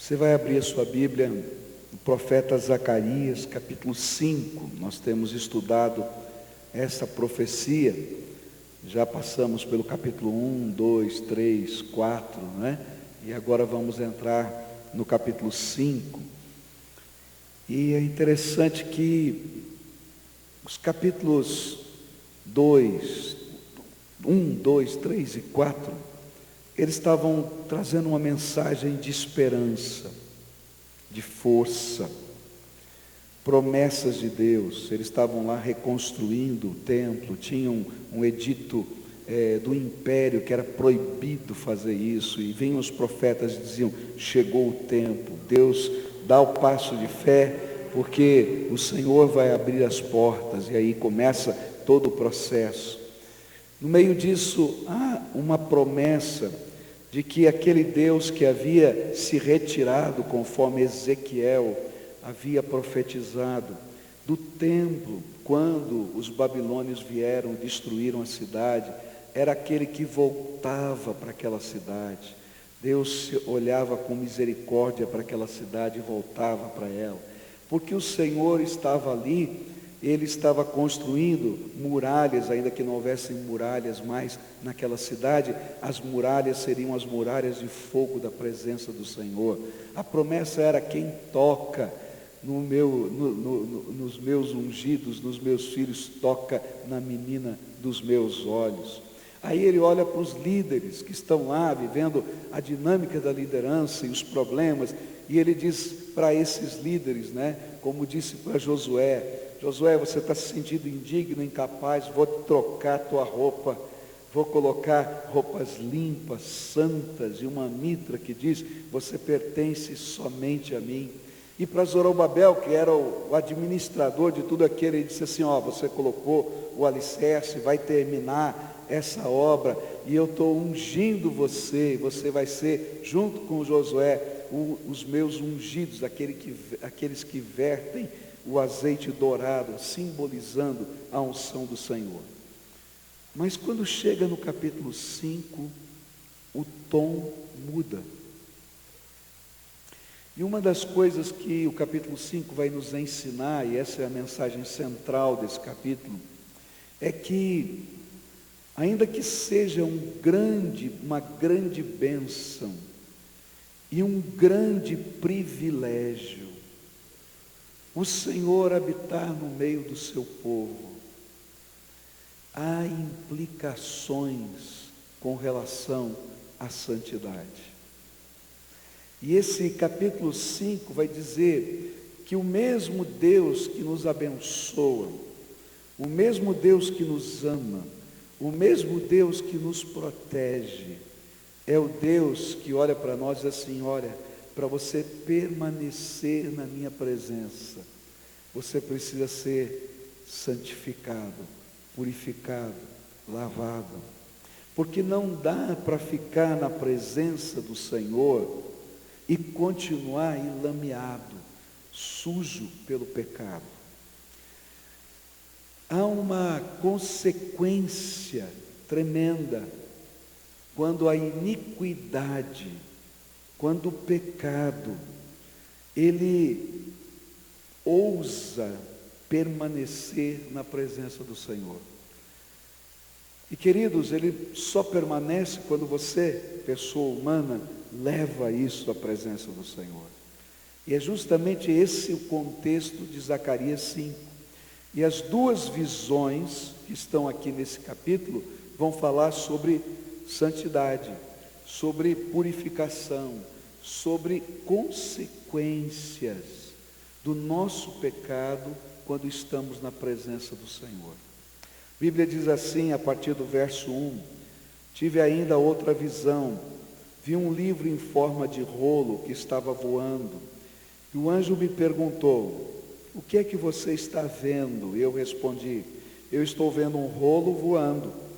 Você vai abrir a sua Bíblia no profeta Zacarias, capítulo 5. Nós temos estudado essa profecia. Já passamos pelo capítulo 1, 2, 3, 4, né? E agora vamos entrar no capítulo 5. E é interessante que os capítulos 1, 2, 3 e 4, eles estavam trazendo uma mensagem de esperança, de força, promessas de Deus. Eles estavam lá reconstruindo o templo, tinham um edito do império que era proibido fazer isso, e vinham os profetas e diziam: chegou o tempo, Deus dá o passo de fé, porque o Senhor vai abrir as portas, e aí começa todo o processo. No meio disso, há uma promessa de que aquele Deus que havia se retirado, conforme Ezequiel havia profetizado, do templo, quando os babilônios vieram e destruíram a cidade, era aquele que voltava para aquela cidade. Deus olhava com misericórdia para aquela cidade e voltava para ela, porque o Senhor estava ali. Ele estava construindo muralhas, ainda que não houvessem muralhas mais naquela cidade, as muralhas seriam as muralhas de fogo da presença do Senhor. A promessa era: quem toca nos meus ungidos, nos meus filhos, toca na menina dos meus olhos. Aí ele olha para os líderes que estão lá, vivendo a dinâmica da liderança e os problemas, e ele diz para esses líderes, né, como disse para Josué: Josué, você está se sentindo indigno, incapaz, vou trocar a tua roupa, vou colocar roupas limpas, santas, e uma mitra que diz: você pertence somente a mim. E para Zorobabel, que era o administrador de tudo aquilo, ele disse assim: você colocou o alicerce, vai terminar essa obra, e eu estou ungindo você, você vai ser, junto com Josué, os meus ungidos, aqueles que vertem o azeite dourado, simbolizando a unção do Senhor. Mas quando chega no capítulo 5, o tom muda. E uma das coisas que o capítulo 5 vai nos ensinar, e essa é a mensagem central desse capítulo, é que, ainda que seja uma grande bênção e um grande privilégio o Senhor habitar no meio do seu povo, há implicações com relação à santidade. E esse capítulo 5 vai dizer que o mesmo Deus que nos abençoa, o mesmo Deus que nos ama, o mesmo Deus que nos protege, é o Deus que olha para nós e diz assim: olha, para você permanecer na minha presença, você precisa ser santificado, purificado, lavado, porque não dá para ficar na presença do Senhor e continuar enlameado, sujo pelo pecado. Há uma consequência tremenda quando a iniquidade, quando o pecado, ele ousa permanecer na presença do Senhor. E queridos, ele só permanece quando você, pessoa humana, leva isso à presença do Senhor. E é justamente esse o contexto de Zacarias 5. E as duas visões que estão aqui nesse capítulo vão falar sobre santidade, sobre purificação, sobre consequências do nosso pecado quando estamos na presença do Senhor. A Bíblia diz assim, a partir do verso 1: tive ainda outra visão, vi um livro em forma de rolo que estava voando, e o anjo me perguntou: o que é que você está vendo? Eu respondi: eu estou vendo um rolo voando.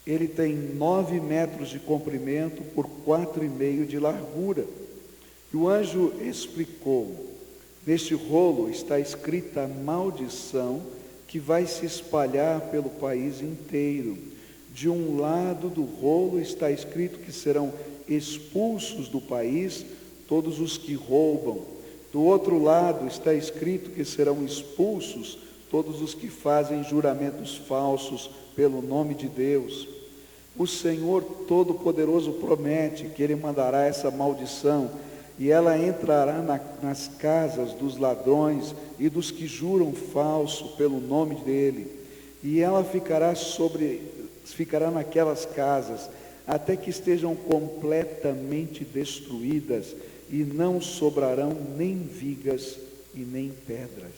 Ele tem 9 metros de comprimento por 4,5 de largura. E o anjo explicou: neste rolo está escrita a maldição que vai se espalhar pelo país inteiro. De um lado do rolo está escrito que serão expulsos do país todos os que roubam. Do outro lado está escrito que serão expulsos todos os que fazem juramentos falsos pelo nome de Deus. O Senhor Todo-Poderoso promete que Ele mandará essa maldição, e ela entrará nas casas dos ladrões e dos que juram falso pelo nome dEle, e ela ficará naquelas casas, até que estejam completamente destruídas, e não sobrarão nem vigas e nem pedras.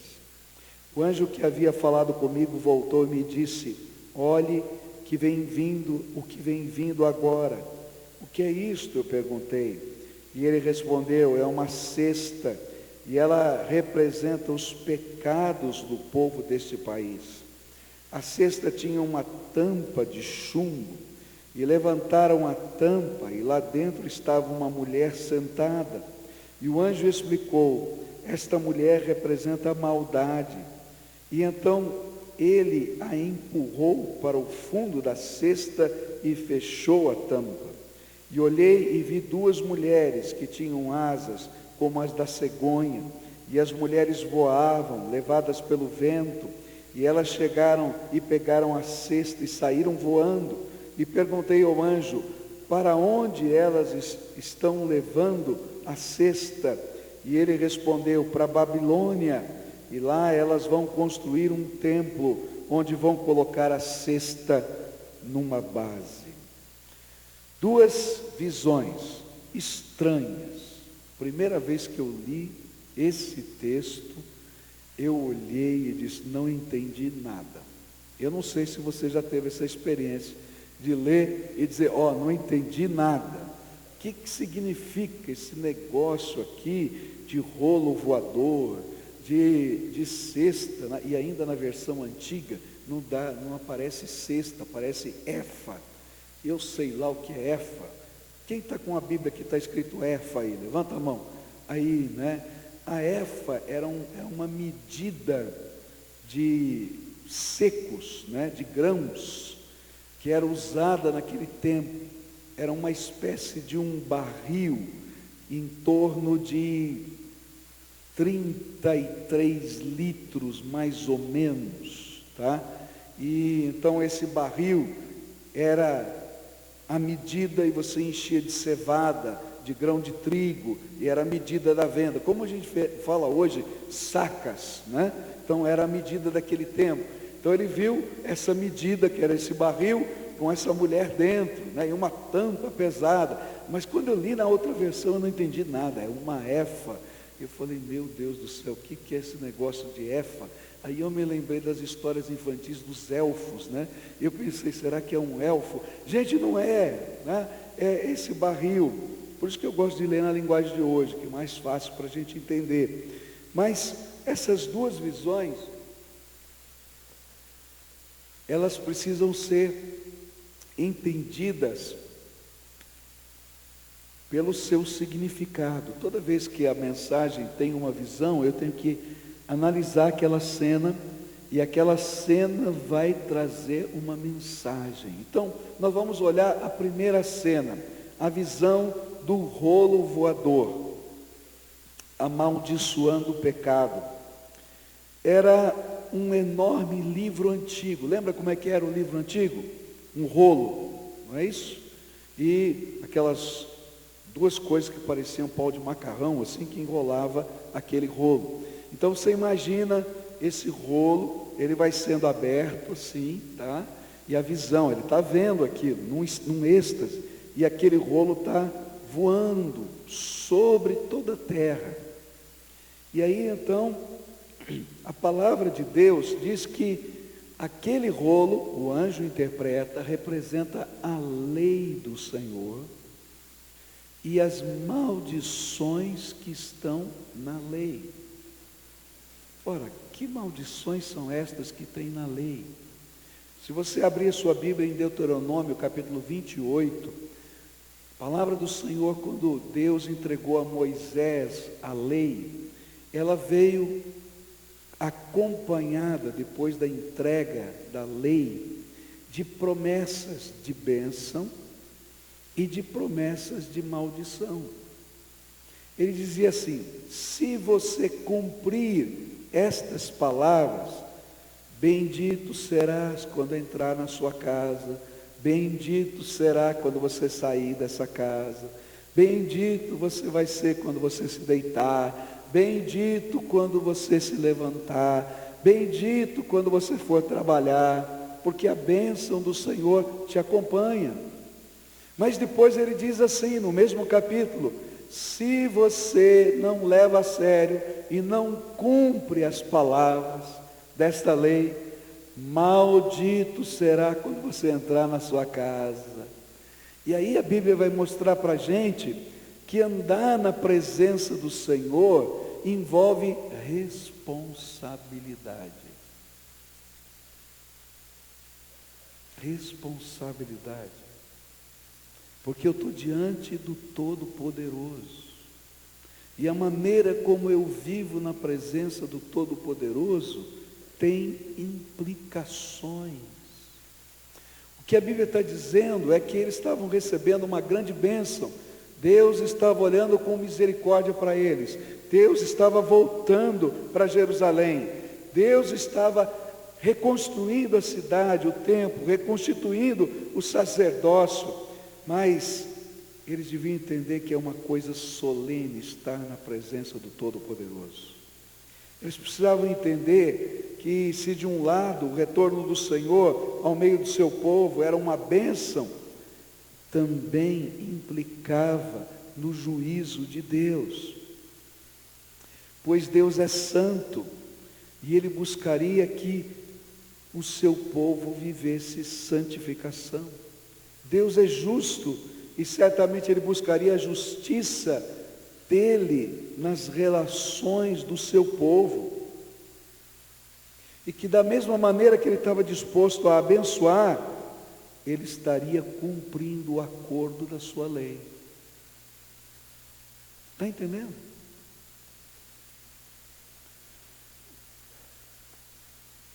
O anjo que havia falado comigo voltou e me disse: olhe, o que vem vindo agora. O que é isto? Eu perguntei. E ele respondeu: é uma cesta, e ela representa os pecados do povo deste país. A cesta tinha uma tampa de chumbo, e levantaram a tampa, e lá dentro estava uma mulher sentada. E o anjo explicou: esta mulher representa a maldade. E então ele a empurrou para o fundo da cesta e fechou a tampa. E olhei e vi duas mulheres que tinham asas como as da cegonha, e as mulheres voavam, levadas pelo vento, e elas chegaram e pegaram a cesta e saíram voando. E perguntei ao anjo: para onde elas estão levando a cesta? E ele respondeu: para a Babilônia, e lá elas vão construir um templo, onde vão colocar a cesta numa base. Duas visões estranhas. Primeira vez que eu li esse texto, eu olhei e disse: não entendi nada. Eu não sei se você já teve essa experiência de ler e dizer: não entendi nada. O que significa esse negócio aqui de rolo voador, de cesta, né? E ainda na versão antiga não aparece cesta, aparece efa. Eu sei lá o que é efa. Quem está com a Bíblia que está escrito efa aí? Levanta a mão. Aí, né? A efa era uma medida de secos, né? De grãos, que era usada naquele tempo. Era uma espécie de um barril em torno de 33 litros, mais ou menos, tá? E então esse barril era a medida, e você enchia de cevada, de grão de trigo, e era a medida da venda. Como a gente fala hoje, sacas, né? Então era a medida daquele tempo. Então ele viu essa medida, que era esse barril, com essa mulher dentro, né? E uma tampa pesada. Mas quando eu li na outra versão, eu não entendi nada. É uma efa. Eu falei: meu Deus do céu, o que é esse negócio de efa? Aí eu me lembrei das histórias infantis dos elfos, né? Eu pensei: será que é um elfo? Gente, não é, né? É esse barril. Por isso que eu gosto de ler na linguagem de hoje, que é mais fácil para a gente entender. Mas essas duas visões, elas precisam ser entendidas pelo seu significado. Toda vez que a mensagem tem uma visão, eu tenho que analisar aquela cena, e aquela cena vai trazer uma mensagem. Então, nós vamos olhar a primeira cena, a visão do rolo voador, amaldiçoando o pecado. Era um enorme livro antigo. Lembra como é que era o livro antigo? Um rolo, não é isso? E aquelas duas coisas que pareciam pau de macarrão, assim, que enrolava aquele rolo. Então você imagina esse rolo, ele vai sendo aberto assim, tá? E a visão, ele está vendo aquilo, num êxtase, e aquele rolo está voando sobre toda a terra. E aí então, a palavra de Deus diz que aquele rolo, o anjo interpreta, representa a lei do Senhor e as maldições que estão na lei. Ora, que maldições são estas que tem na lei? Se você abrir a sua Bíblia em Deuteronômio, capítulo 28, a palavra do Senhor, quando Deus entregou a Moisés a lei, ela veio acompanhada, depois da entrega da lei, de promessas de bênção e de promessas de maldição. Ele dizia assim: se você cumprir estas palavras, bendito serás quando entrar na sua casa, bendito será quando você sair dessa casa, bendito você vai ser quando você se deitar, bendito quando você se levantar, bendito quando você for trabalhar, porque a bênção do Senhor te acompanha. Mas depois ele diz assim, no mesmo capítulo: se você não leva a sério e não cumpre as palavras desta lei, maldito será quando você entrar na sua casa. E aí a Bíblia vai mostrar para a gente que andar na presença do Senhor envolve responsabilidade. Responsabilidade. Porque eu estou diante do Todo-Poderoso. E a maneira como eu vivo na presença do Todo-Poderoso tem implicações. O que a Bíblia está dizendo é que eles estavam recebendo uma grande bênção. Deus estava olhando com misericórdia para eles. Deus estava voltando para Jerusalém. Deus estava reconstruindo a cidade, o templo, reconstituindo o sacerdócio. Mas eles deviam entender que é uma coisa solene estar na presença do Todo-Poderoso. Eles precisavam entender que, se de um lado o retorno do Senhor ao meio do seu povo era uma bênção, também implicava no juízo de Deus. Pois Deus é santo e Ele buscaria que o seu povo vivesse santificação. Deus é justo e certamente Ele buscaria a justiça dele nas relações do seu povo. E que da mesma maneira que Ele estava disposto a abençoar, Ele estaria cumprindo o acordo da sua lei. Está entendendo?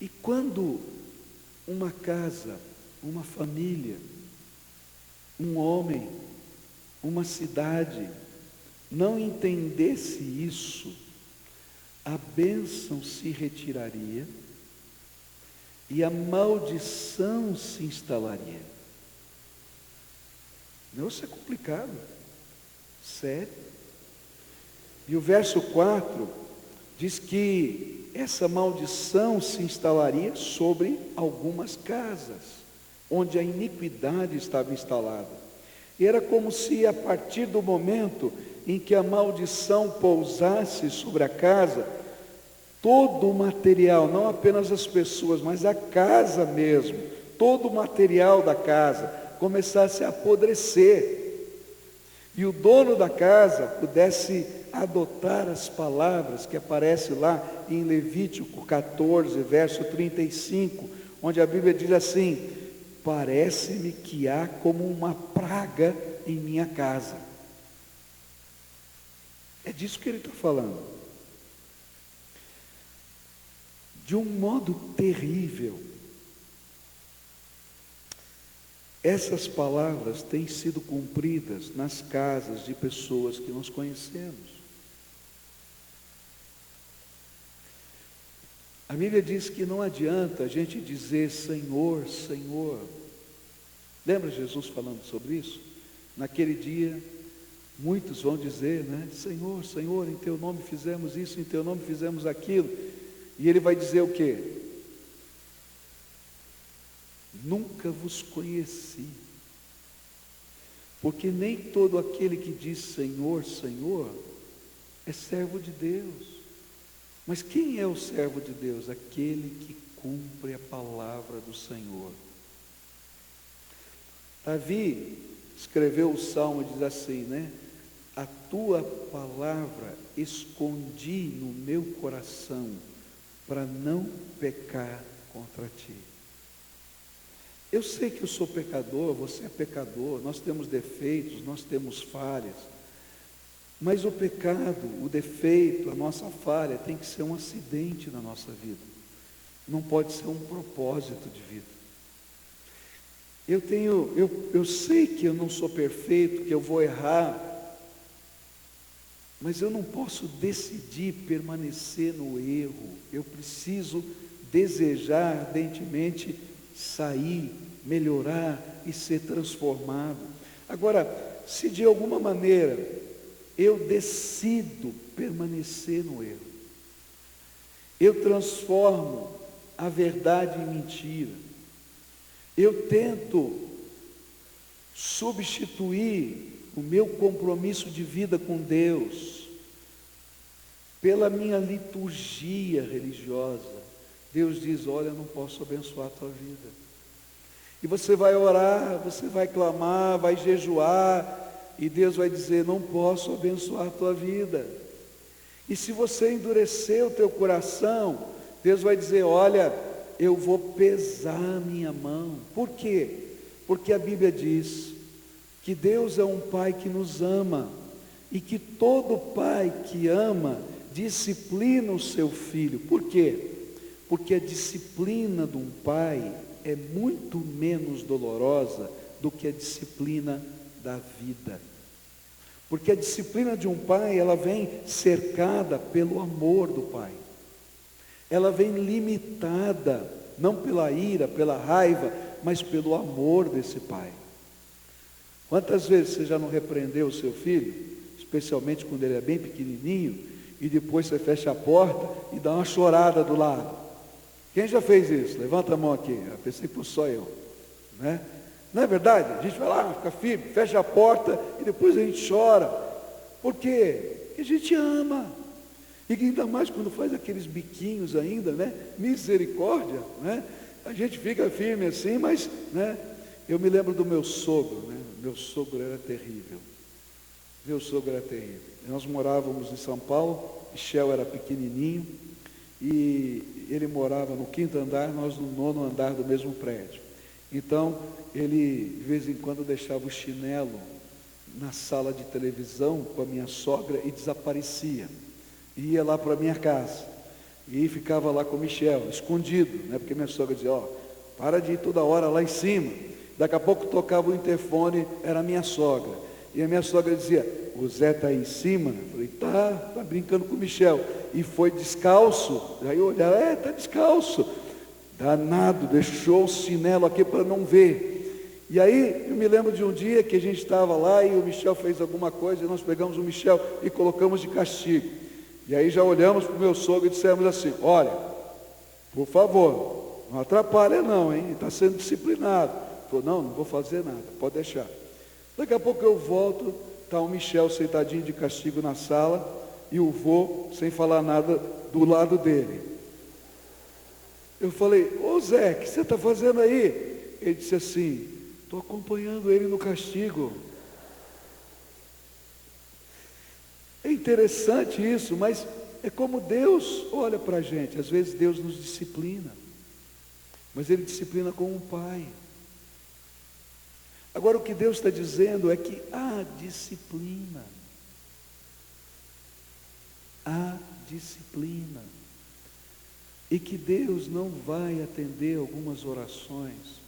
E quando uma casa, uma família, um homem, uma cidade não entendesse isso, a bênção se retiraria e a maldição se instalaria. Negócio é complicado, sério. E o verso 4 diz que essa maldição se instalaria sobre algumas casas, onde a iniquidade estava instalada. E era como se, a partir do momento em que a maldição pousasse sobre a casa, todo o material, não apenas as pessoas, mas a casa mesmo, todo o material da casa começasse a apodrecer, e o dono da casa pudesse adotar as palavras que aparecem lá em Levítico 14, verso 35, onde a Bíblia diz assim: parece-me que há como uma praga em minha casa. É disso que ele está falando. De um modo terrível, essas palavras têm sido cumpridas nas casas de pessoas que nós conhecemos. A Bíblia diz que não adianta a gente dizer Senhor, Senhor. Lembra Jesus falando sobre isso? Naquele dia, muitos vão dizer, né? Senhor, Senhor, em Teu nome fizemos isso, em Teu nome fizemos aquilo. E Ele vai dizer o quê? Nunca vos conheci. Porque nem todo aquele que diz Senhor, Senhor, é servo de Deus. Mas quem é o servo de Deus? Aquele que cumpre a palavra do Senhor. Davi escreveu o Salmo e diz assim, né? A tua palavra escondi no meu coração para não pecar contra ti. Eu sei que eu sou pecador, você é pecador, nós temos defeitos, nós temos falhas. Mas o pecado, o defeito, a nossa falha tem que ser um acidente na nossa vida. Não pode ser um propósito de vida. Eu sei que eu não sou perfeito, que eu vou errar, Mas eu não posso decidir permanecer no erro. Eu preciso desejar ardentemente sair, melhorar e ser transformado. Agora, se de alguma maneira eu decido permanecer no erro, eu transformo a verdade em mentira, eu tento substituir o meu compromisso de vida com Deus pela minha liturgia religiosa. Deus diz: olha, eu não posso abençoar a tua vida. E você vai orar, você vai clamar, vai jejuar, e Deus vai dizer: não posso abençoar a tua vida. E se você endurecer o teu coração, Deus vai dizer: olha, eu vou pesar a minha mão. Por quê? Porque a Bíblia diz que Deus é um Pai que nos ama, e que todo pai que ama disciplina o seu filho. Por quê? Porque a disciplina de um pai é muito menos dolorosa do que a disciplina da vida. Porque a disciplina de um pai, ela vem cercada pelo amor do pai. Ela vem limitada, não pela ira, pela raiva, mas pelo amor desse pai. Quantas vezes você já não repreendeu o seu filho, especialmente quando ele é bem pequenininho, e depois você fecha a porta e dá uma chorada do lado? Quem já fez isso? Levanta a mão aqui. Eu pensei que fosse só eu, né? Não é verdade? A gente vai lá, fica firme, fecha a porta e depois a gente chora. Por quê? Porque a gente ama. E ainda mais quando faz aqueles biquinhos ainda, né? Misericórdia, né? A gente fica firme assim, mas, né? Eu me lembro do meu sogro, né? Meu sogro era terrível. Meu sogro era terrível. Nós morávamos em São Paulo, Michel era pequenininho, e ele morava no 5º andar, nós no 9º andar do mesmo prédio. Então, ele de vez em quando deixava o chinelo na sala de televisão com a minha sogra e desaparecia. Ia lá para a minha casa e ficava lá com o Michel, escondido, né? Porque minha sogra dizia: ó, para de ir toda hora lá em cima. Daqui a pouco tocava o interfone, era a minha sogra. E a minha sogra dizia: o Zé está aí em cima? Eu falei: tá brincando com o Michel. E foi descalço. Aí eu olhava: está descalço. Danado, deixou o chinelo aqui para não ver. E aí eu me lembro de um dia que a gente estava lá e o Michel fez alguma coisa, e nós pegamos o Michel e colocamos de castigo. E aí já olhamos para o meu sogro e dissemos assim: olha, por favor, não atrapalha não, hein? Está sendo disciplinado. Ele falou: não vou fazer nada, pode deixar. Daqui a pouco eu volto, está o Michel sentadinho de castigo na sala, e o vô, sem falar nada, do lado dele. Eu falei: ô Zé, o que você está fazendo aí? Ele disse assim: estou acompanhando ele no castigo. É interessante isso, mas é como Deus olha para a gente. Às vezes Deus nos disciplina, mas Ele disciplina como um pai. Agora o que Deus está dizendo é que há disciplina. Há disciplina. E que Deus não vai atender algumas orações,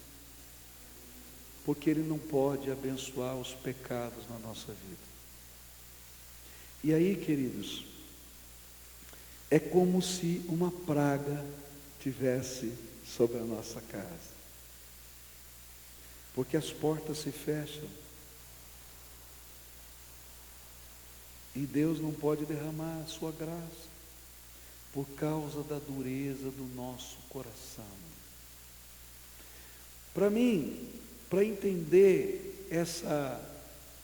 porque Ele não pode abençoar os pecados na nossa vida. E aí, queridos, é como se uma praga tivesse sobre a nossa casa. Porque as portas se fecham. E Deus não pode derramar a sua graça, por causa da dureza do nosso coração. Para mim, para entender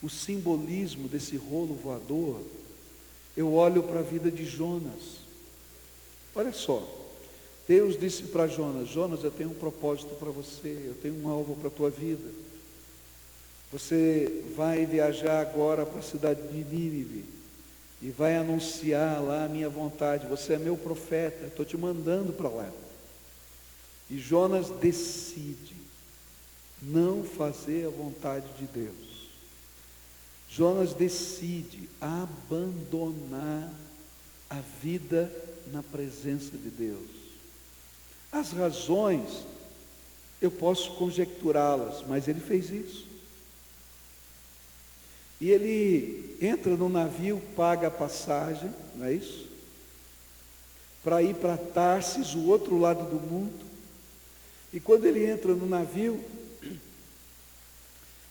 o simbolismo desse rolo voador, eu olho para a vida de Jonas. Olha só, Deus disse para Jonas: Jonas, eu tenho um propósito para você, eu tenho um alvo para a tua vida. Você vai viajar agora para a cidade de Nínive e vai anunciar lá a minha vontade. Você é meu profeta, estou te mandando para lá. E Jonas decide não fazer a vontade de Deus. Jonas decide abandonar a vida na presença de Deus. As razões, eu posso conjecturá-las, mas ele fez isso. E ele entra no navio, paga a passagem, não é isso? Para ir para Tarsis, o outro lado do mundo. E quando ele entra no navio,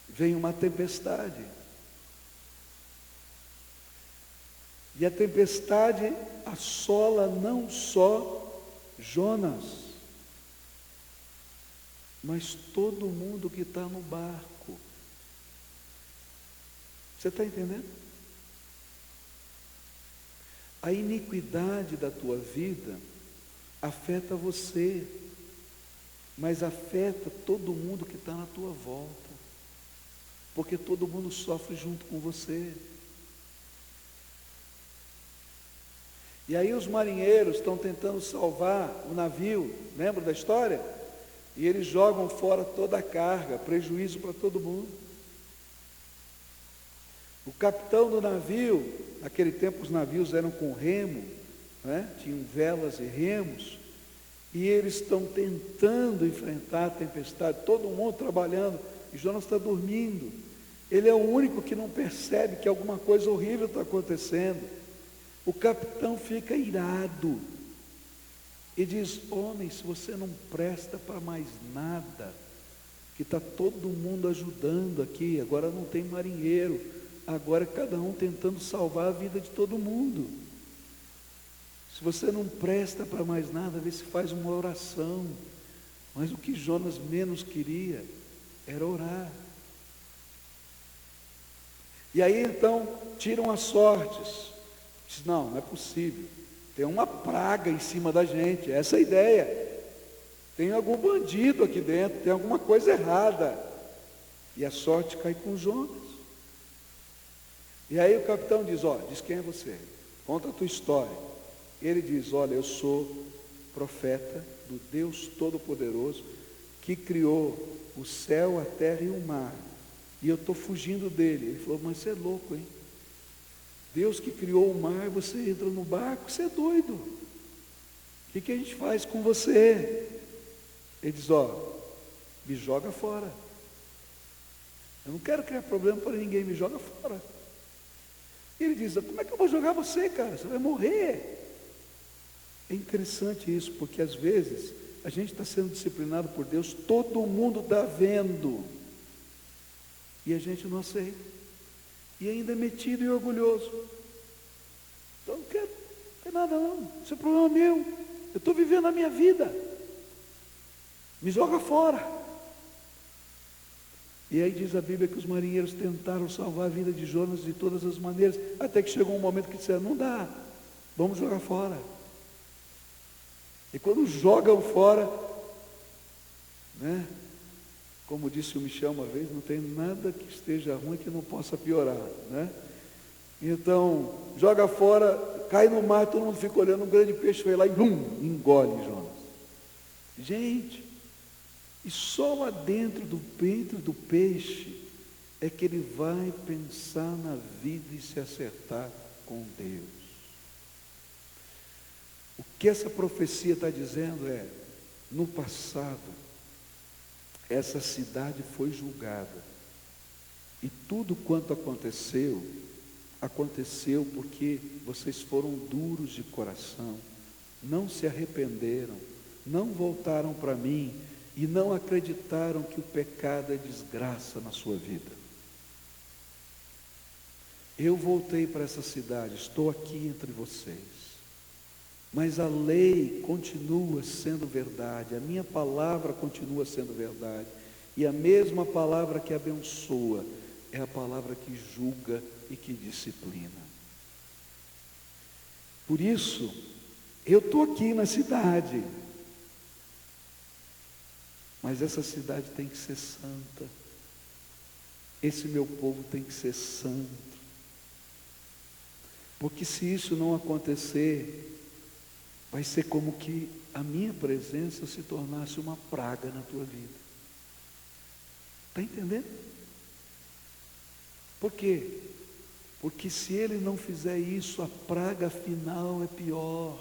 vem uma tempestade. E a tempestade assola não só Jonas, mas todo mundo que está no barco. Você está entendendo? A iniquidade da tua vida afeta você, mas afeta todo mundo que está na tua volta, porque todo mundo sofre junto com você. E aí os marinheiros estão tentando salvar o navio, lembra da história? E eles jogam fora toda a carga, prejuízo para todo mundo. O capitão do navio, naquele tempo os navios eram com remo, né? Tinham velas e remos, e eles estão tentando enfrentar a tempestade, todo mundo trabalhando, e Jonas está dormindo. Ele é o único que não percebe que alguma coisa horrível está acontecendo. O capitão fica irado e diz: homem, se você não presta para mais nada, que está todo mundo ajudando aqui, agora não tem marinheiro, agora é cada um tentando salvar a vida de todo mundo. Se você não presta para mais nada, vê se faz uma oração. Mas o que Jonas menos queria era orar. E aí então tiram as sortes. Diz: não, não é possível, tem uma praga em cima da gente, essa é a ideia, tem algum bandido aqui dentro, tem alguma coisa errada. E a sorte cai com Jonas. E aí o capitão diz: ó, diz quem é você, conta a tua história. Ele diz: olha, eu sou profeta do Deus Todo-Poderoso, que criou o céu, a terra e o mar, e eu estou fugindo dele. Ele falou: mas você é louco, hein? Deus que criou o mar, você entra no barco, você é doido. O que a gente faz com você? Ele diz: ó, me joga fora. Eu não quero criar problema para ninguém, me joga fora. Ele diz: como é que eu vou jogar você, cara? Você vai morrer. É interessante isso, porque às vezes a gente está sendo disciplinado por Deus, todo mundo está vendo, e a gente não aceita. E ainda é metido e orgulhoso. Então não quero nada não, isso é problema meu, eu estou vivendo a minha vida, me joga fora. E aí diz a Bíblia que os marinheiros tentaram salvar a vida de Jonas de todas as maneiras, até que chegou um momento que disseram: não dá, vamos jogar fora. E quando jogam fora, né? Como disse o Michel uma vez, não tem nada que esteja ruim que não possa piorar, né? Então, joga fora, cai no mar, todo mundo fica olhando, um grande peixe foi lá e engole Jonas. Gente, e só lá dentro do peixe é que ele vai pensar na vida e se acertar com Deus. O que essa profecia está dizendo é: no passado, essa cidade foi julgada, e tudo quanto aconteceu, aconteceu porque vocês foram duros de coração, não se arrependeram, não voltaram para mim, e não acreditaram que o pecado é desgraça na sua vida. Eu voltei para essa cidade, estou aqui entre vocês, mas a lei continua sendo verdade, a minha palavra continua sendo verdade, e a mesma palavra que abençoa é a palavra que julga e que disciplina. Por isso, eu estou aqui na cidade, mas essa cidade tem que ser santa, esse meu povo tem que ser santo, porque se isso não acontecer, vai ser como que a minha presença se tornasse uma praga na tua vida. Está entendendo? Por quê? Porque se ele não fizer isso, a praga final é pior.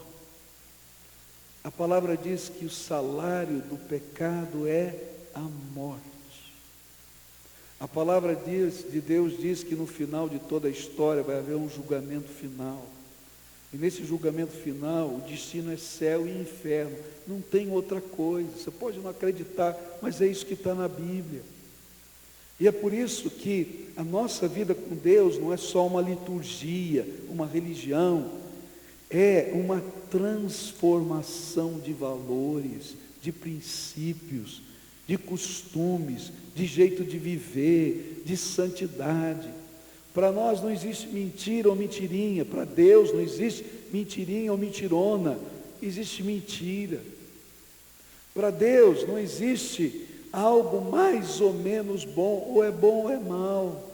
A palavra diz que o salário do pecado é a morte. A palavra de Deus diz que no final de toda a história vai haver um julgamento final. E nesse julgamento final, o destino é céu e inferno. Não tem outra coisa. Você pode não acreditar, mas é isso que está na Bíblia. E é por isso que a nossa vida com Deus não é só uma liturgia, uma religião. É uma transformação de valores, de princípios, de costumes, de jeito de viver, de santidade. Para nós não existe mentira ou mentirinha, para Deus não existe mentirinha ou mentirona, existe mentira. Para Deus não existe algo mais ou menos bom ou é mal.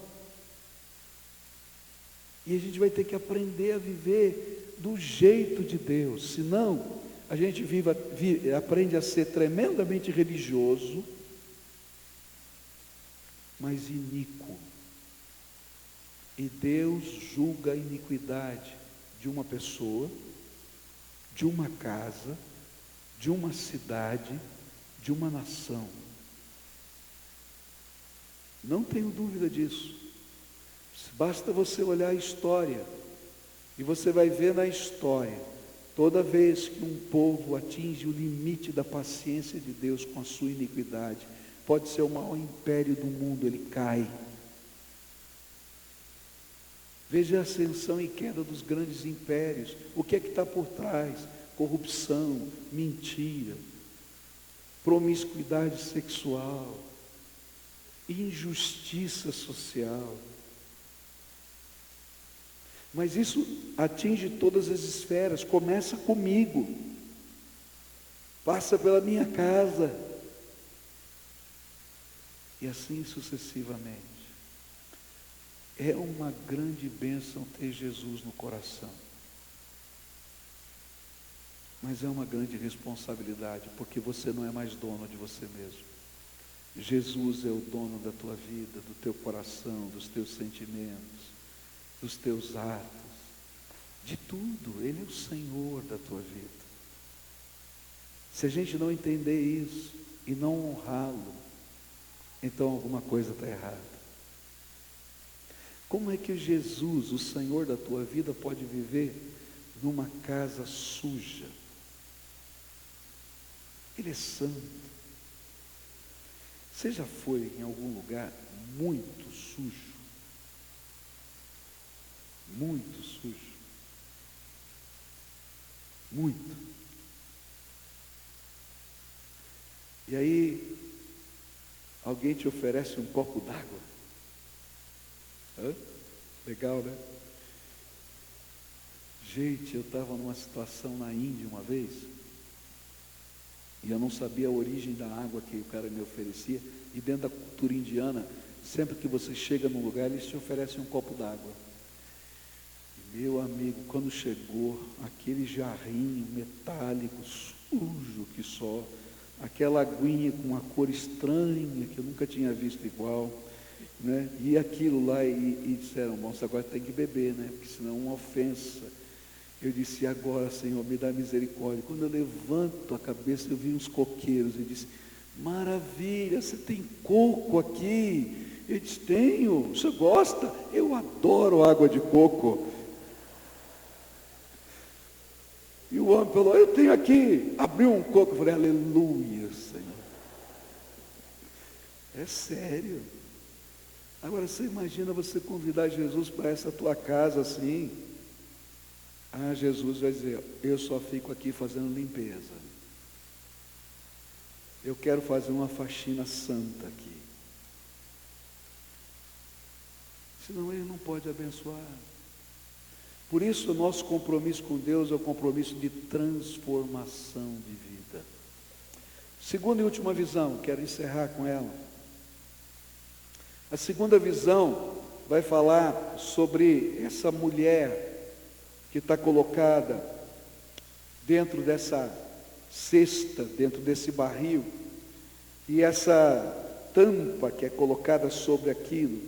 E a gente vai ter que aprender a viver do jeito de Deus, senão a gente aprende a ser tremendamente religioso, mas iníquo. E Deus julga a iniquidade de uma pessoa, de uma casa, de uma cidade, de uma nação. Não tenho dúvida disso. Basta você olhar a história, e você vai ver na história, toda vez que um povo atinge o limite da paciência de Deus com a sua iniquidade, pode ser o maior império do mundo, ele cai. Veja a ascensão e queda dos grandes impérios. O que é que está por trás? Corrupção, mentira, promiscuidade sexual, injustiça social. Mas isso atinge todas as esferas. Começa comigo, passa pela minha casa, e assim sucessivamente. É uma grande bênção ter Jesus no coração, mas é uma grande responsabilidade, porque você não é mais dono de você mesmo. Jesus é o dono da tua vida, do teu coração, dos teus sentimentos, dos teus atos, de tudo. Ele é o Senhor da tua vida. Se a gente não entender isso e não honrá-lo, então alguma coisa está errada. Como é que Jesus, o Senhor da tua vida, pode viver numa casa suja? Ele é santo. Você já foi em algum lugar muito sujo? Muito sujo. Muito. E aí, alguém te oferece um copo d'água. Legal, né? Gente, eu estava numa situação na Índia uma vez, e eu não sabia a origem da água que o cara me oferecia, e dentro da cultura indiana, sempre que você chega num lugar, eles te oferecem um copo d'água. Meu amigo, quando chegou aquele jarrinho metálico, sujo que só, aquela aguinha com uma cor estranha, que eu nunca tinha visto igual, né? E aquilo lá, e disseram, bom, você agora tem que beber, né? Porque senão é uma ofensa. Eu disse, agora, Senhor, me dá misericórdia. Quando eu levanto a cabeça, eu vi uns coqueiros, e disse, maravilha, você tem coco aqui? Eu disse, tenho. Você gosta? Eu adoro água de coco. E o homem falou, eu tenho aqui. Abriu um coco, eu falei, aleluia, Senhor. É sério. Agora você imagina você convidar Jesus para essa tua casa assim. Ah, Jesus vai dizer, eu só fico aqui fazendo limpeza. Eu quero fazer uma faxina santa aqui. Senão ele não pode abençoar. Por isso o nosso compromisso com Deus é o compromisso de transformação de vida. Segunda e última visão, quero encerrar com ela. A segunda visão vai falar sobre essa mulher que está colocada dentro dessa cesta, dentro desse barril, e essa tampa que é colocada sobre aquilo.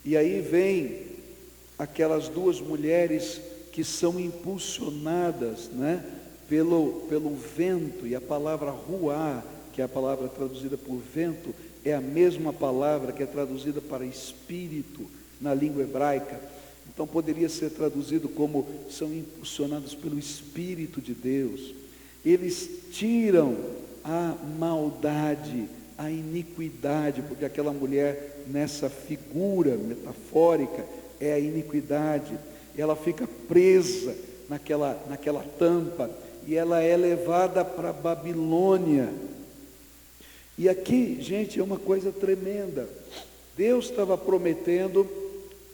E aí vem aquelas duas mulheres que são impulsionadas, né, pelo vento, e a palavra ruá, que é a palavra traduzida por vento, é a mesma palavra que é traduzida para espírito na língua hebraica. Então poderia ser traduzido como são impulsionados pelo Espírito de Deus. Eles tiram a maldade, a iniquidade, porque aquela mulher nessa figura metafórica é a iniquidade. Ela fica presa naquela tampa e ela é levada para a Babilônia. E aqui, gente, é uma coisa tremenda. Deus estava prometendo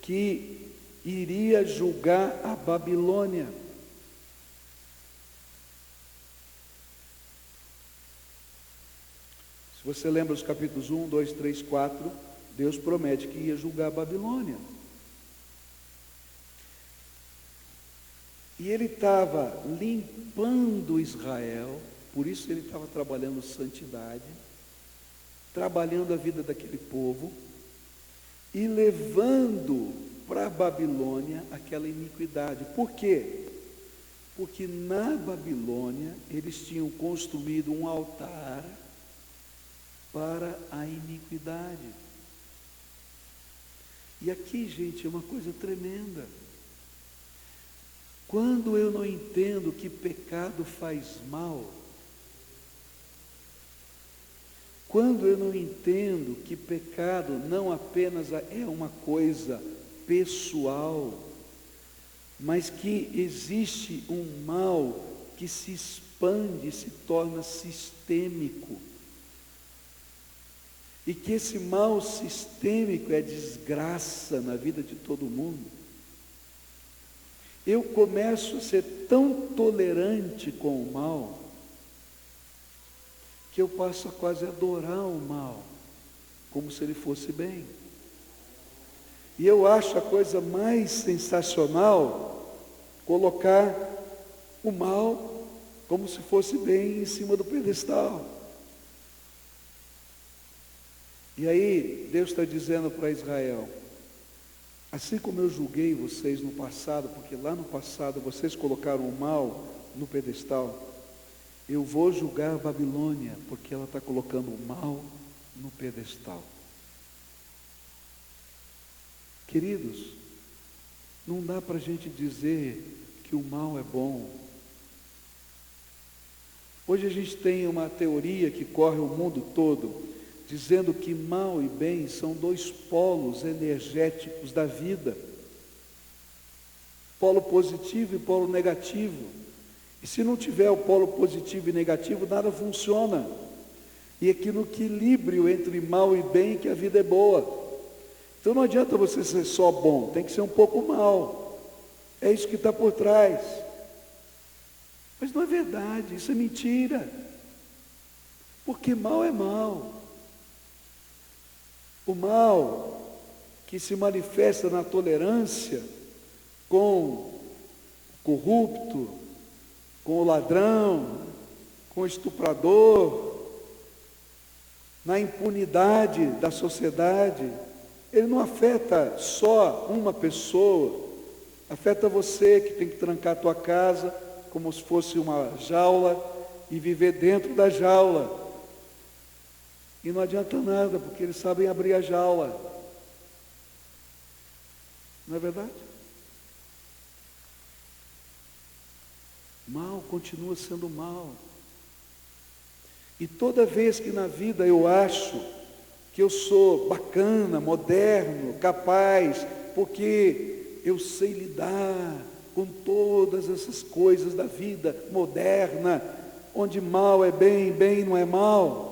que iria julgar a Babilônia. Se você lembra os capítulos 1, 2, 3, 4, Deus promete que ia julgar a Babilônia. E Ele estava limpando Israel, por isso Ele estava trabalhando santidade, trabalhando a vida daquele povo, e levando para a Babilônia aquela iniquidade. Por quê? Porque na Babilônia eles tinham construído um altar para a iniquidade. E aqui, gente, é uma coisa tremenda. Quando eu não entendo que pecado faz mal, quando eu não entendo que pecado não apenas é uma coisa pessoal, mas que existe um mal que se expande, se torna sistêmico, e que esse mal sistêmico é desgraça na vida de todo mundo, eu começo a ser tão tolerante com o mal, que eu passo a quase adorar o mal, como se ele fosse bem. E eu acho a coisa mais sensacional colocar o mal como se fosse bem em cima do pedestal. E aí Deus está dizendo para Israel: assim como eu julguei vocês no passado, porque lá no passado vocês colocaram o mal no pedestal, eu vou julgar a Babilônia, porque ela está colocando o mal no pedestal. Queridos, não dá para a gente dizer que o mal é bom. Hoje a gente tem uma teoria que corre o mundo todo, dizendo que mal e bem são dois polos energéticos da vida, polo positivo e polo negativo. E se não tiver o polo positivo e negativo, nada funciona. E aqui no equilíbrio entre mal e bem que a vida é boa. Então não adianta você ser só bom, tem que ser um pouco mal. É isso que está por trás. Mas não é verdade, isso é mentira. Porque mal é mal. O mal que se manifesta na tolerância com o corrupto, com o ladrão, com o estuprador, na impunidade da sociedade, ele não afeta só uma pessoa, afeta você que tem que trancar a tua casa como se fosse uma jaula e viver dentro da jaula. E não adianta nada, porque eles sabem abrir a jaula. Não é verdade? Mal continua sendo mal. E toda vez que na vida eu acho que eu sou bacana, moderno, capaz, porque eu sei lidar com todas essas coisas da vida moderna, onde mal é bem, bem não é mal,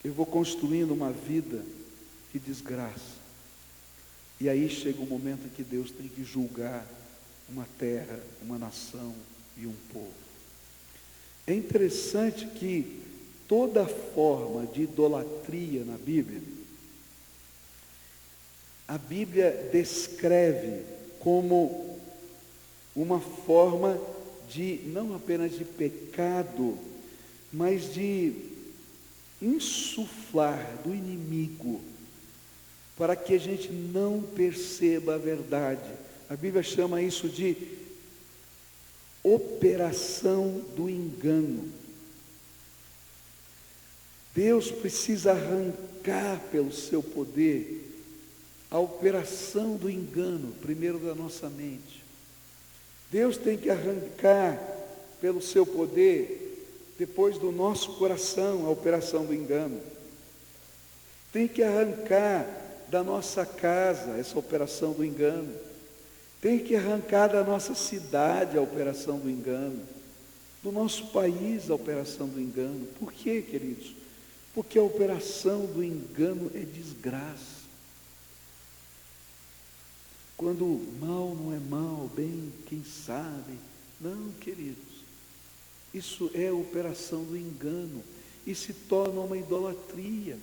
eu vou construindo uma vida que desgraça. E aí chega um momento em que Deus tem que julgar uma terra, uma nação e um povo. É interessante que toda forma de idolatria na Bíblia, a Bíblia descreve como uma forma de, não apenas de pecado, mas de insuflar do inimigo, para que a gente não perceba a verdade. A Bíblia chama isso de operação do engano. Deus precisa arrancar pelo seu poder a operação do engano, primeiro da nossa mente. Deus tem que arrancar pelo seu poder, depois do nosso coração, a operação do engano. Tem que arrancar da nossa casa essa operação do engano. Tem que arrancar da nossa cidade a operação do engano. Do nosso país a operação do engano. Por quê, queridos? Porque a operação do engano é desgraça. Quando mal não é mal, bem, quem sabe? Não, queridos. Isso é a operação do engano. E se torna uma idolatria.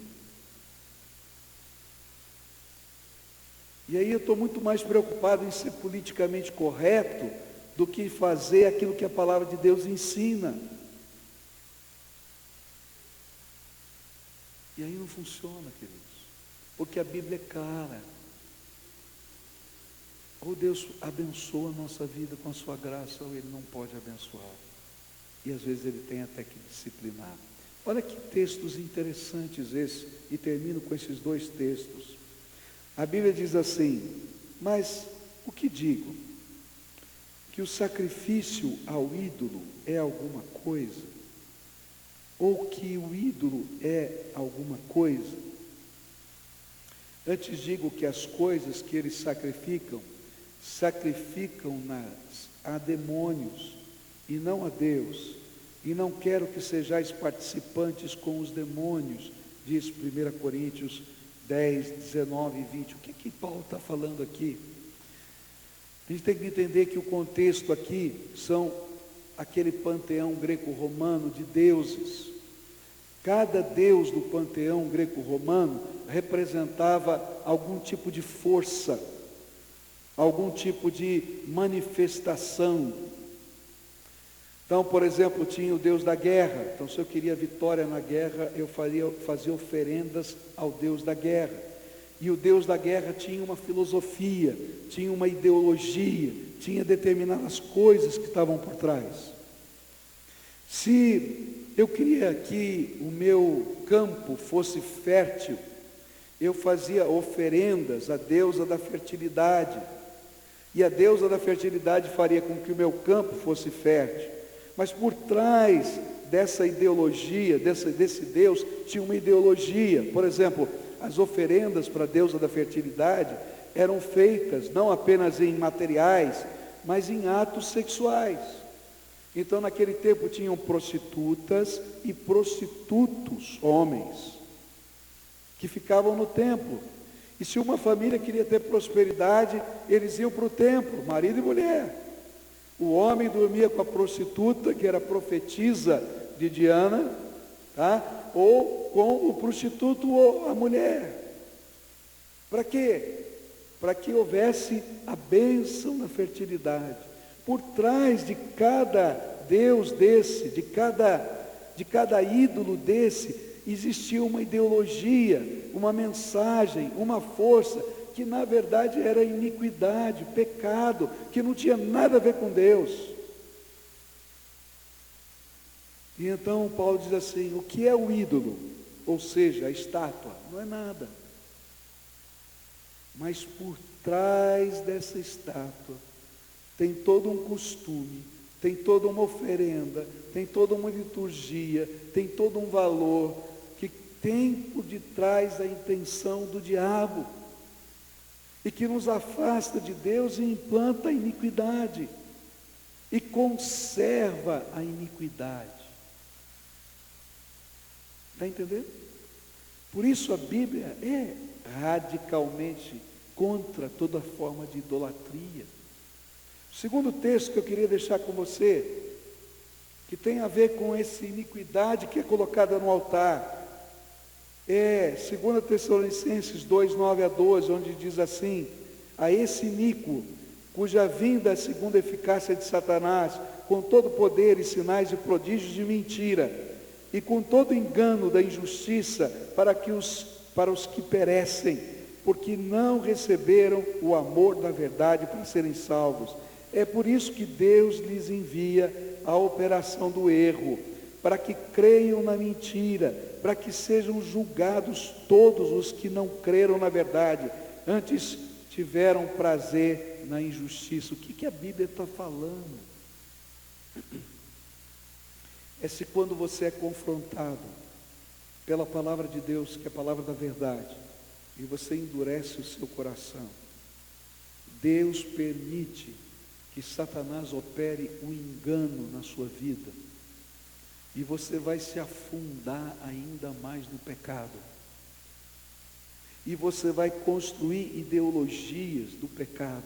E aí eu estou muito mais preocupado em ser politicamente correto do que fazer aquilo que a palavra de Deus ensina. E aí não funciona, queridos. Porque a Bíblia é clara. Ou Deus abençoa a nossa vida com a sua graça, ou Ele não pode abençoar. E às vezes Ele tem até que disciplinar. Olha que textos interessantes esses, e termino com esses dois textos. A Bíblia diz assim: mas o que digo? Que o sacrifício ao ídolo é alguma coisa? Ou que o ídolo é alguma coisa? Antes digo que as coisas que eles sacrificam a demônios e não a Deus, e não quero que sejais participantes com os demônios, diz 1 Coríntios 10, 19 e 20. O que Paulo está falando aqui? A gente tem que entender que o contexto aqui são aquele panteão greco-romano de deuses. Cada deus do panteão greco-romano representava algum tipo de força, algum tipo de manifestação. Então, por exemplo, tinha o Deus da guerra. Então, se eu queria vitória na guerra, eu fazia oferendas ao Deus da guerra. E o Deus da guerra tinha uma filosofia, tinha uma ideologia, tinha determinadas coisas que estavam por trás. Se eu queria que o meu campo fosse fértil, eu fazia oferendas à deusa da fertilidade. E a deusa da fertilidade faria com que o meu campo fosse fértil. Mas por trás dessa ideologia, desse Deus, tinha uma ideologia. Por exemplo, as oferendas para a deusa da fertilidade eram feitas não apenas em materiais, mas em atos sexuais. Então, naquele tempo, tinham prostitutas e prostitutos, homens, que ficavam no templo. E se uma família queria ter prosperidade, eles iam para o templo, marido e mulher. O homem dormia com a prostituta, que era profetisa de Diana, tá? Ou com o prostituto ou a mulher. Para quê? Para que houvesse a bênção da fertilidade. Por trás de cada Deus desse, de cada ídolo desse, existia uma ideologia, uma mensagem, uma força, que na verdade era iniquidade, pecado, que não tinha nada a ver com Deus. E então Paulo diz assim: o que é o ídolo? Ou seja, a estátua, não é nada. Mas por trás dessa estátua tem todo um costume, tem toda uma oferenda, tem toda uma liturgia, tem todo um valor, que tem por detrás a intenção do diabo, e que nos afasta de Deus e implanta a iniquidade, e conserva a iniquidade. Está entendendo? Por isso a Bíblia é radicalmente contra toda forma de idolatria. O segundo texto que eu queria deixar com você, que tem a ver com essa iniquidade que é colocada no altar, é 2 Tessalonicenses 2, 9 a 12, onde diz assim: a esse iníquo, cuja vinda é segundo a eficácia de Satanás, com todo poder e sinais e prodígios de mentira, e com todo engano da injustiça, para os que perecem, porque não receberam o amor da verdade para serem salvos. É por isso que Deus lhes envia a operação do erro, para que creiam na mentira, para que sejam julgados todos os que não creram na verdade, antes tiveram prazer na injustiça. O que a Bíblia está falando? É se quando você é confrontado pela palavra de Deus, que é a palavra da verdade, e você endurece o seu coração, Deus permite que Satanás opere um engano na sua vida, e você vai se afundar ainda mais no pecado, e você vai construir ideologias do pecado.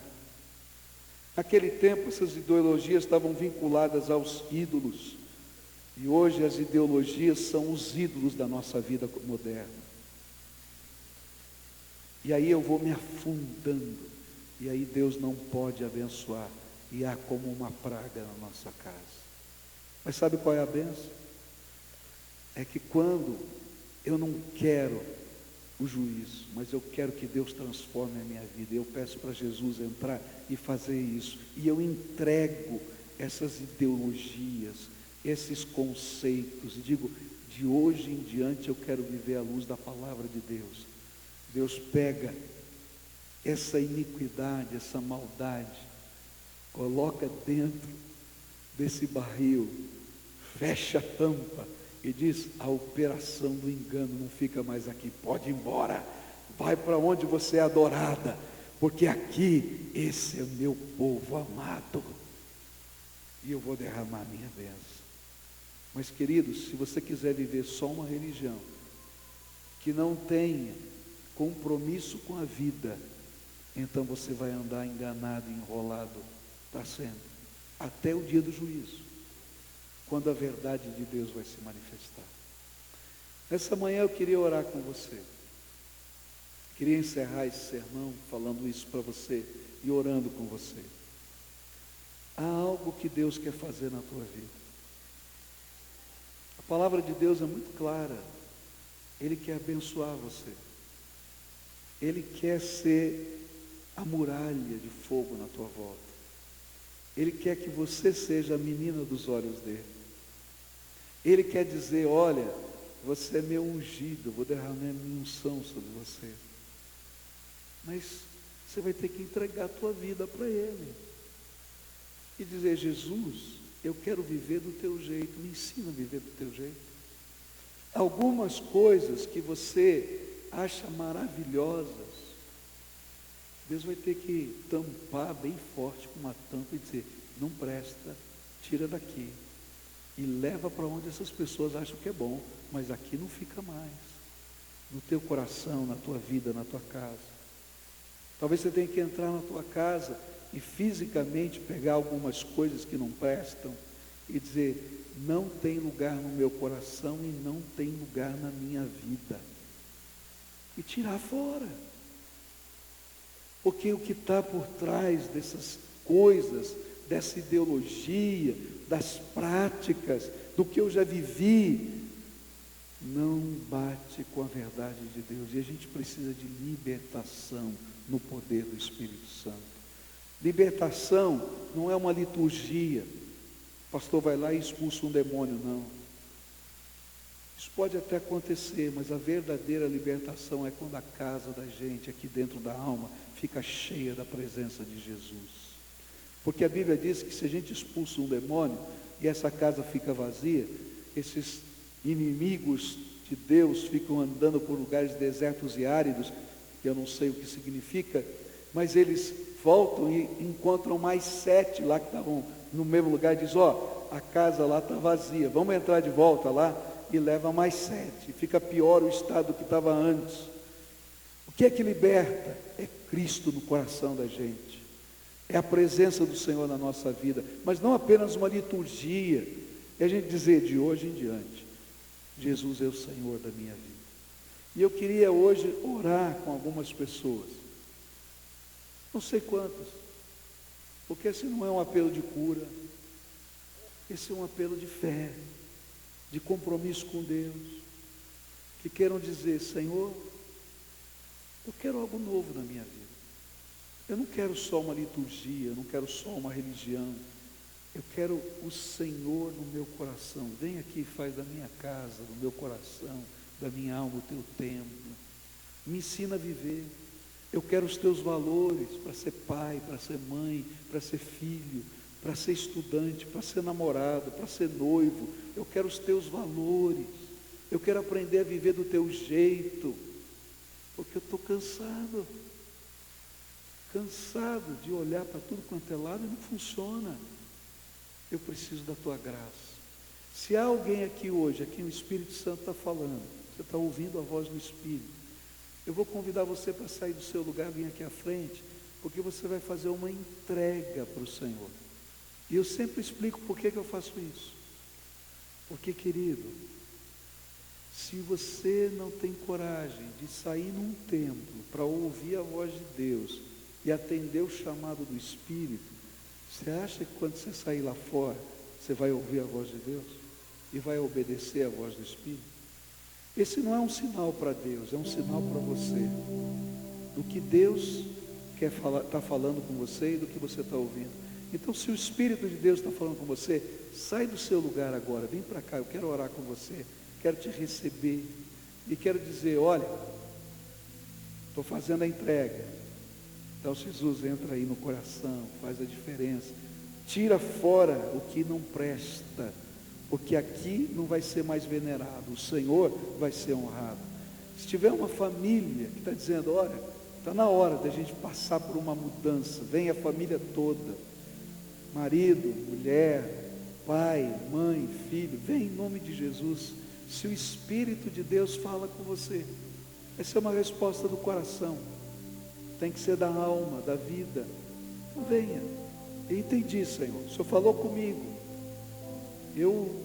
Naquele tempo, essas ideologias estavam vinculadas aos ídolos, e hoje as ideologias são os ídolos da nossa vida moderna. E aí eu vou me afundando, e aí Deus não pode abençoar, e há como uma praga na nossa casa. Mas sabe qual é a bênção? É que quando eu não quero o juízo, mas eu quero que Deus transforme a minha vida, eu peço para Jesus entrar e fazer isso, e eu entrego essas ideologias, esses conceitos, e digo, de hoje em diante eu quero viver à luz da palavra de Deus. Deus pega essa iniquidade, essa maldade, coloca dentro desse barril, fecha a tampa e diz: a operação do engano não fica mais aqui, pode ir embora, vai para onde você é adorada, porque aqui esse é o meu povo amado, e eu vou derramar minha bênção. Mas queridos, se você quiser viver só uma religião que não tenha compromisso com a vida, então você vai andar enganado, enrolado para sempre, até o dia do juízo, quando a verdade de Deus vai se manifestar. Nessa manhã eu queria orar com você, queria encerrar esse sermão falando isso para você e orando com você. Há algo que Deus quer fazer na tua vida. A palavra de Deus é muito clara. Ele quer abençoar você. Ele quer ser a muralha de fogo na tua volta. Ele quer que você seja a menina dos olhos dele. Ele quer dizer: olha, você é meu ungido, eu vou derramar minha unção sobre você. Mas você vai ter que entregar a tua vida para ele. E dizer: Jesus, eu quero viver do teu jeito, me ensina a viver do teu jeito. Algumas coisas que você acha maravilhosas, Deus vai ter que tampar bem forte com uma tampa e dizer: não presta, tira daqui. E leva para onde essas pessoas acham que é bom, mas aqui não fica mais. No teu coração, na tua vida, na tua casa. Talvez você tenha que entrar na tua casa e fisicamente pegar algumas coisas que não prestam e dizer: não tem lugar no meu coração e não tem lugar na minha vida, e tirar fora. Porque o que está por trás dessas coisas, dessa ideologia, das práticas, do que eu já vivi, não bate com a verdade de Deus, e a gente precisa de libertação no poder do Espírito Santo. Libertação não é uma liturgia, o pastor vai lá e expulsa um demônio, não. Isso pode até acontecer, mas a verdadeira libertação é quando a casa da gente, aqui dentro da alma, fica cheia da presença de Jesus. Porque a Bíblia diz que se a gente expulsa um demônio e essa casa fica vazia, esses inimigos de Deus ficam andando por lugares desertos e áridos, que eu não sei o que significa, mas eles voltam e encontram mais 7 lá que estavam no mesmo lugar, e diz: ó, a casa lá está vazia, vamos entrar de volta lá, e leva mais 7, fica pior o estado que estava antes. O que é que liberta? É Cristo no coração da gente, é a presença do Senhor na nossa vida, mas não apenas uma liturgia, é a gente dizer: de hoje em diante, Jesus é o Senhor da minha vida. E eu queria hoje orar com algumas pessoas, não sei quantas, porque esse não é um apelo de cura, esse é um apelo de fé, de compromisso com Deus, que queiram dizer: Senhor, eu quero algo novo na minha vida, eu não quero só uma liturgia, eu não quero só uma religião, Eu quero o Senhor no meu coração. Vem aqui e faz da minha casa, do meu coração, da minha alma, o teu templo. Me ensina a viver. Eu quero os teus valores para ser pai, para ser mãe, para ser filho, para ser estudante, para ser namorado, para ser noivo. Eu quero os teus valores. Eu quero aprender a viver do teu jeito. Porque eu estou cansado. Cansado de olhar para tudo quanto é lado e não funciona. Eu preciso da tua graça. Se há alguém aqui hoje, aqui o Espírito Santo está falando, você está ouvindo a voz do Espírito, eu vou convidar você para sair do seu lugar, vir aqui à frente, porque você vai fazer uma entrega para o Senhor. E eu sempre explico por que eu faço isso. Porque, querido, se você não tem coragem de sair num templo para ouvir a voz de Deus e atender o chamado do Espírito, você acha que quando você sair lá fora, você vai ouvir a voz de Deus e vai obedecer a voz do Espírito? Esse não é um sinal para Deus, é um sinal para você, do que Deus quer falar, está falando com você e do que você está ouvindo. Então, se o Espírito de Deus está falando com você, sai do seu lugar agora, vem para cá, eu quero orar com você, quero te receber e quero dizer, olha, estou fazendo a entrega. Então Jesus entra aí no coração, faz a diferença, tira fora o que não presta, porque aqui não vai ser mais venerado, o Senhor vai ser honrado. Se tiver uma família que está dizendo, olha, está na hora da gente passar por uma mudança, vem a família toda, marido, mulher, pai, mãe, filho, vem em nome de Jesus. Se o Espírito de Deus fala com você, essa é uma resposta do coração, tem que ser da alma, da vida. Então venha. Eu entendi, Senhor, o Senhor falou comigo, eu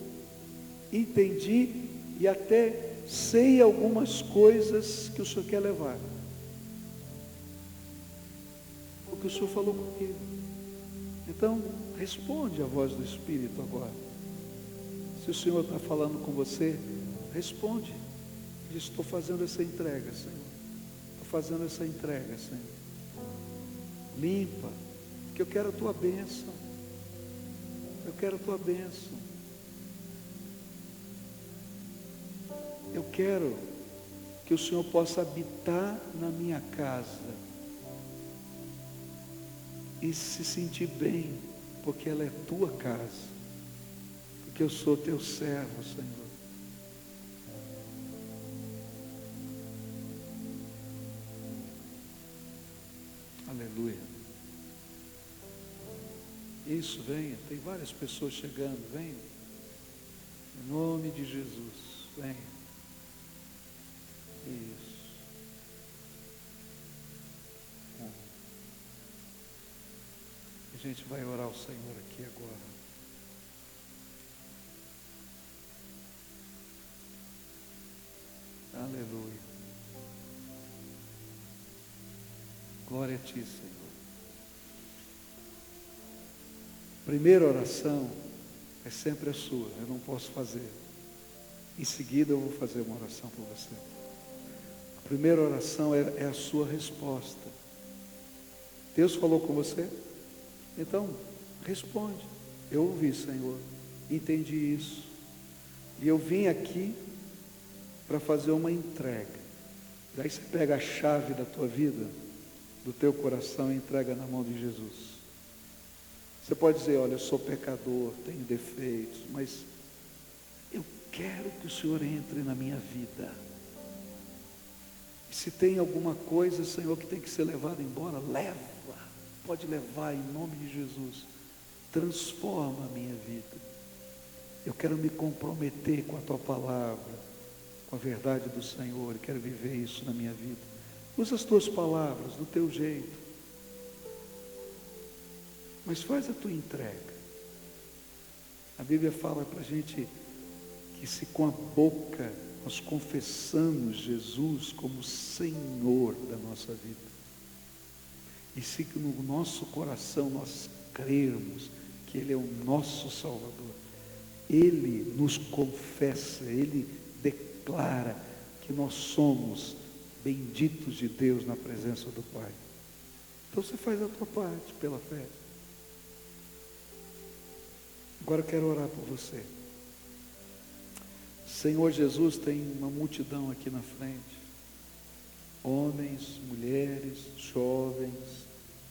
entendi e até sei algumas coisas que o Senhor quer levar, porque o Senhor falou comigo. Então responde a voz do Espírito agora. Se o Senhor está falando com você, responde. Diz, estou fazendo essa entrega, Senhor. Estou fazendo essa entrega, Senhor. Limpa, porque eu quero a tua bênção. Eu quero a tua bênção. Eu quero que o Senhor possa habitar na minha casa e se sentir bem, porque ela é tua casa, porque eu sou teu servo, Senhor. Aleluia. Isso, venha, tem várias pessoas chegando, venha. Em nome de Jesus, venha. Isso. A gente vai orar ao Senhor aqui agora. Aleluia. Glória a ti, Senhor. Primeira oração é sempre a sua, eu não posso fazer. Em seguida eu vou fazer uma oração por você. A primeira oração é a sua resposta. Deus falou com você? Então, responde. Eu ouvi, Senhor, entendi isso. E eu vim aqui para fazer uma entrega. Daí você pega a chave da tua vida, do teu coração e entrega na mão de Jesus. Você pode dizer, olha, eu sou pecador, tenho defeitos, mas eu quero que o Senhor entre na minha vida. E se tem alguma coisa, Senhor, que tem que ser levada embora, leva. Pode levar em nome de Jesus. Transforma a minha vida. Eu quero me comprometer com a tua palavra, com a verdade do Senhor, e quero viver isso na minha vida. Usa as tuas palavras do teu jeito, mas faz a tua entrega. A Bíblia fala para a gente que se com a boca nós confessamos Jesus como Senhor da nossa vida, e se no nosso coração nós crermos que Ele é o nosso Salvador, Ele nos confessa, Ele declara que nós somos benditos de Deus na presença do Pai. Então você faz a tua parte pela fé. Agora eu quero orar por você. Senhor Jesus, tem uma multidão aqui na frente. Homens, mulheres, jovens,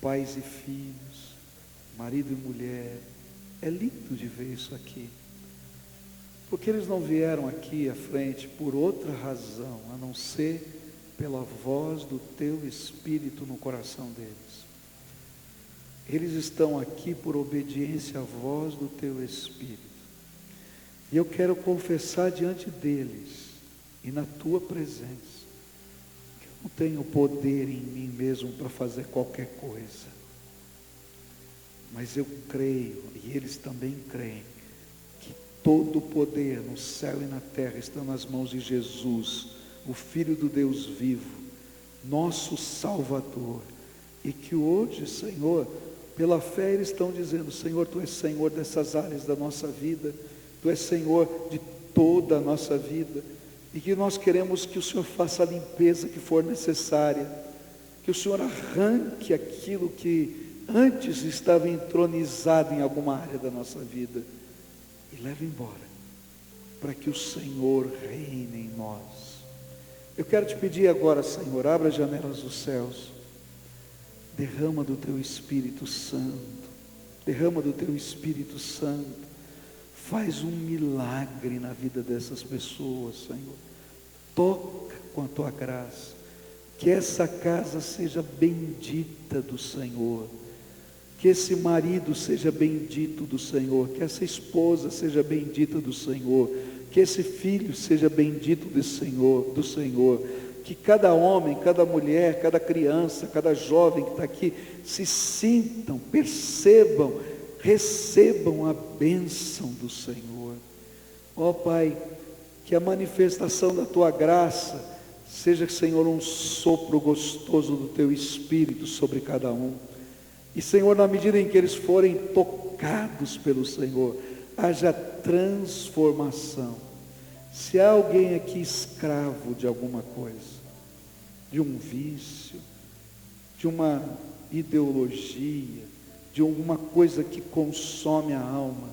pais e filhos, marido e mulher. É lindo de ver isso aqui. Porque eles não vieram aqui à frente por outra razão, a não ser pela voz do Teu Espírito no coração deles. Eles estão aqui por obediência à voz do Teu Espírito. E eu quero confessar diante deles e na Tua presença que eu não tenho poder em mim mesmo para fazer qualquer coisa. Mas eu creio, e eles também creem, que todo o poder no céu e na terra está nas mãos de Jesus, o Filho do Deus vivo, nosso Salvador. E que hoje, Senhor, pela fé eles estão dizendo: Senhor, Tu és Senhor dessas áreas da nossa vida, Tu és Senhor de toda a nossa vida, e que nós queremos que o Senhor faça a limpeza que for necessária, que o Senhor arranque aquilo que antes estava entronizado em alguma área da nossa vida e leve embora, para que o Senhor reine em nós. Eu quero te pedir agora, Senhor, abra as janelas dos céus, derrama do Teu Espírito Santo, derrama do Teu Espírito Santo, faz um milagre na vida dessas pessoas, Senhor, toca com a Tua graça, que essa casa seja bendita do Senhor, que esse marido seja bendito do Senhor, que essa esposa seja bendita do Senhor, que esse filho seja bendito do Senhor, que cada homem, cada mulher, cada criança, cada jovem que está aqui, se sintam, percebam, recebam a bênção do Senhor. Ó Pai, que a manifestação da Tua graça seja, Senhor, um sopro gostoso do Teu Espírito sobre cada um. E, Senhor, na medida em que eles forem tocados pelo Senhor, haja transformação. Se há alguém aqui escravo de alguma coisa, de um vício, de uma ideologia, de alguma coisa que consome a alma,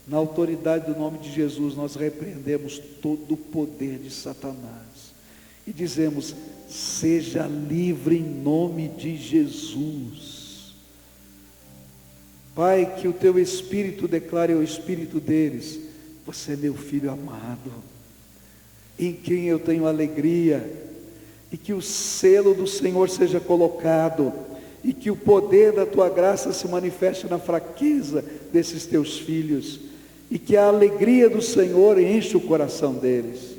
na autoridade do nome de Jesus, nós repreendemos todo o poder de Satanás e dizemos: seja livre em nome de Jesus. Pai, que o Teu Espírito declare ao espírito deles: você é meu filho amado, em quem eu tenho alegria, e que o selo do Senhor seja colocado, e que o poder da Tua graça se manifeste na fraqueza desses Teus filhos, e que a alegria do Senhor enche o coração deles.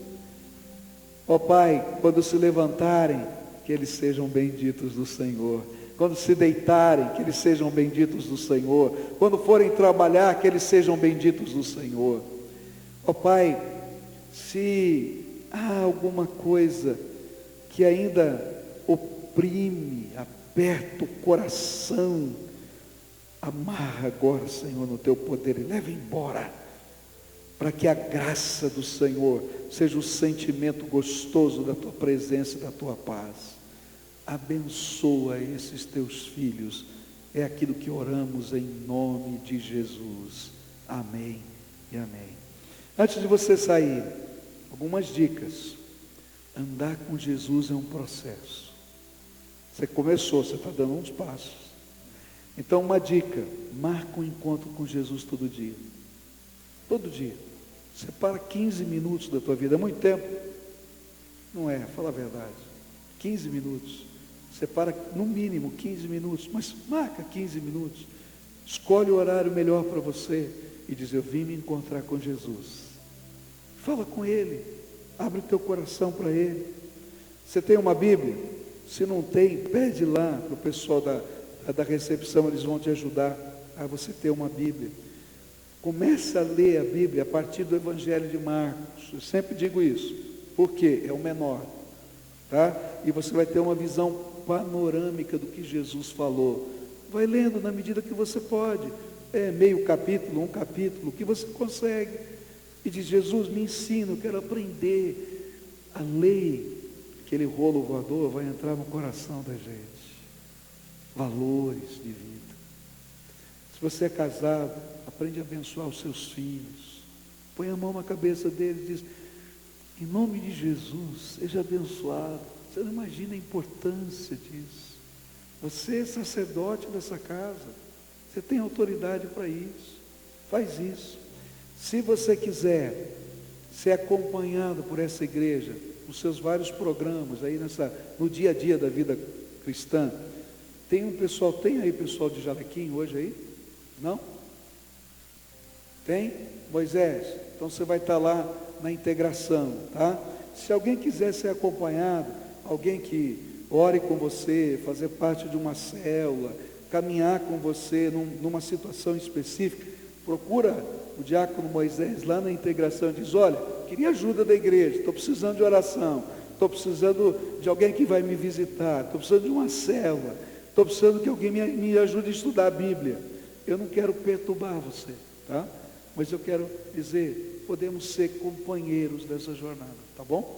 Ó Pai, quando se levantarem, que eles sejam benditos do Senhor. Quando se deitarem, que eles sejam benditos do Senhor. Quando forem trabalhar, que eles sejam benditos do Senhor. Ó Pai, se há alguma coisa que ainda oprime, aperta o coração, amarra agora, Senhor, no Teu poder e leva embora, para que a graça do Senhor seja o sentimento gostoso da Tua presença e da Tua paz. Abençoa esses Teus filhos, é aquilo que oramos em nome de Jesus. Amém e amém. Antes de você sair, algumas dicas. Andar com Jesus é um processo. Você começou, você está dando uns passos. Então, uma dica: marca um encontro com Jesus todo dia. Todo dia. Separa 15 minutos da tua vida. É muito tempo? Não é, fala a verdade. 15 minutos. Separa no mínimo 15 minutos, mas marca 15 minutos. Escolhe o horário melhor para você e diz: eu vim me encontrar com Jesus. Fala com Ele, abre o teu coração para Ele. Você tem uma Bíblia? Se não tem, pede lá para o pessoal da recepção, eles vão te ajudar a você ter uma Bíblia. Comece a ler a Bíblia a partir do Evangelho de Marcos. Eu sempre digo isso, porque é o menor, tá? E você vai ter uma visão panorâmica do que Jesus falou. Vai lendo na medida que você pode, meio capítulo, um capítulo, que você consegue, e diz: Jesus, me ensina, eu quero aprender a lei. Aquele rolo voador vai entrar no coração da gente. Valores de vida. Se você é casado, aprende a abençoar os seus filhos. Põe a mão na cabeça deles e diz: em nome de Jesus, seja abençoado. Você não imagina a importância disso. Você é sacerdote dessa casa. Você tem autoridade para isso. Faz isso. Se você quiser ser acompanhado por essa igreja, nos seus vários programas, aí no dia a dia da vida cristã, tem aí pessoal de Jalequim hoje aí? Não? Tem? Moisés? Então você vai estar lá na integração, tá? Se alguém quiser ser acompanhado, alguém que ore com você, fazer parte de uma célula, caminhar com você numa situação específica, procura o diácono Moisés lá na integração e diz: olha, queria ajuda da igreja, estou precisando de oração, estou precisando de alguém que vai me visitar, estou precisando de uma célula, estou precisando que alguém me ajude a estudar a Bíblia. Eu não quero perturbar você, tá? Mas eu quero dizer, podemos ser companheiros dessa jornada, tá bom?